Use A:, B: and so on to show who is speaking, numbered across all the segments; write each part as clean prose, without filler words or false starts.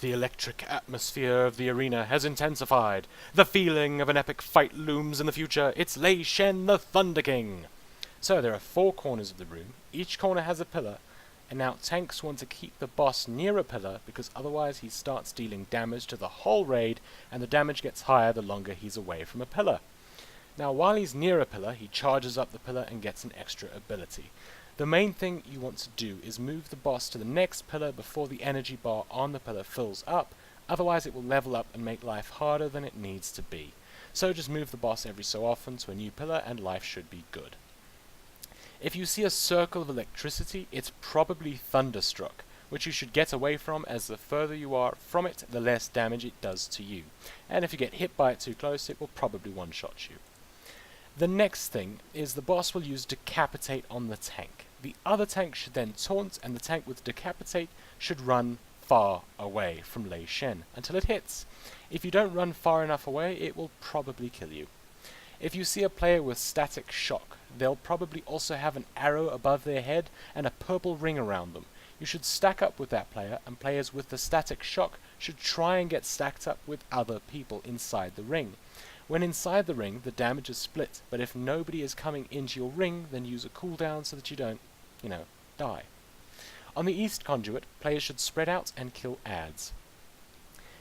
A: The electric atmosphere of the arena has intensified. The feeling of an epic fight looms in the future. It's Lei Shen, the Thunder King. So there are 4 corners of the room. Each corner has a pillar. And now tanks want to keep the boss near a pillar because otherwise he starts dealing damage to the whole raid, and the damage gets higher the longer he's away from a pillar. Now while he's near a pillar, he charges up the pillar and gets an extra ability. The main thing you want to do is move the boss to the next pillar before the energy bar on the pillar fills up, otherwise it will level up and make life harder than it needs to be. So just move the boss every so often to a new pillar and life should be good. If you see a circle of electricity, it's probably thunderstruck, which you should get away from, as the further you are from it, the less damage it does to you. And if you get hit by it too close, it will probably one-shot you. The next thing is the boss will use Decapitate on the tank. The other tank should then taunt, and the tank with Decapitate should run far away from Lei Shen until it hits. If you don't run far enough away, it will probably kill you. If you see a player with Static Shock, they'll probably also have an arrow above their head and a purple ring around them. You should stack up with that player, and players with the Static Shock should try and get stacked up with other people inside the ring. When inside the ring, the damage is split, but if nobody is coming into your ring, then use a cooldown so that you don't, die. On the East Conduit, players should spread out and kill adds.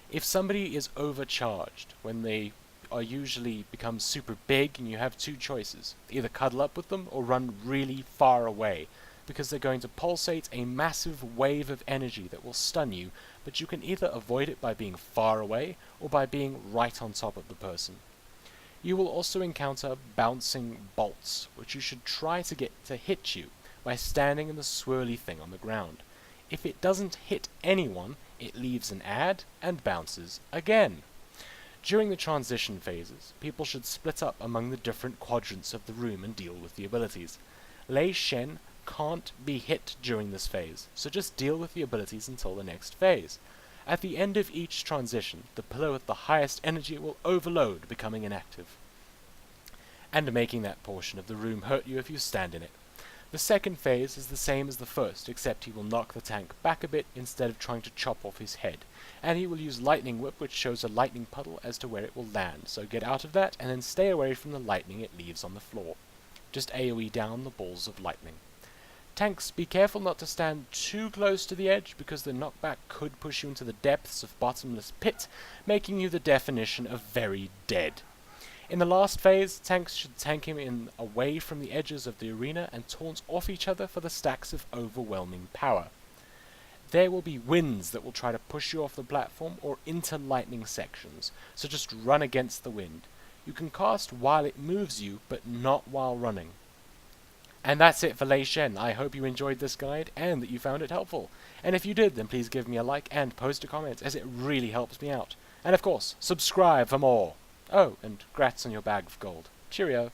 A: If somebody is overcharged, when they are usually become super big, and you have 2 choices: either cuddle up with them or run really far away, because they're going to pulsate a massive wave of energy that will stun you, but you can either avoid it by being far away or by being right on top of the person. You will also encounter bouncing bolts, which you should try to get to hit you by standing in the swirly thing on the ground. If it doesn't hit anyone, it leaves an add and bounces again. During the transition phases, people should split up among the different quadrants of the room and deal with the abilities. Lei Shen can't be hit during this phase, so just deal with the abilities until the next phase. At the end of each transition, the pillar with the highest energy will overload, becoming inactive, and making that portion of the room hurt you if you stand in it. The second phase is the same as the first, except he will knock the tank back a bit instead of trying to chop off his head, and he will use Lightning Whip, which shows a lightning puddle as to where it will land, so get out of that and then stay away from the lightning it leaves on the floor. Just AoE down the balls of lightning. Tanks, be careful not to stand too close to the edge, because the knockback could push you into the depths of Bottomless Pit, making you the definition of very dead. In the last phase, tanks should tank him in away from the edges of the arena and taunt off each other for the stacks of overwhelming power. There will be winds that will try to push you off the platform or into lightning sections, so just run against the wind. You can cast while it moves you, but not while running. And that's it for Lei Shen. I hope you enjoyed this guide and that you found it helpful. And if you did, then please give me a like and post a comment, as it really helps me out. And of course, subscribe for more. Oh, and grats on your bag of gold. Cheerio.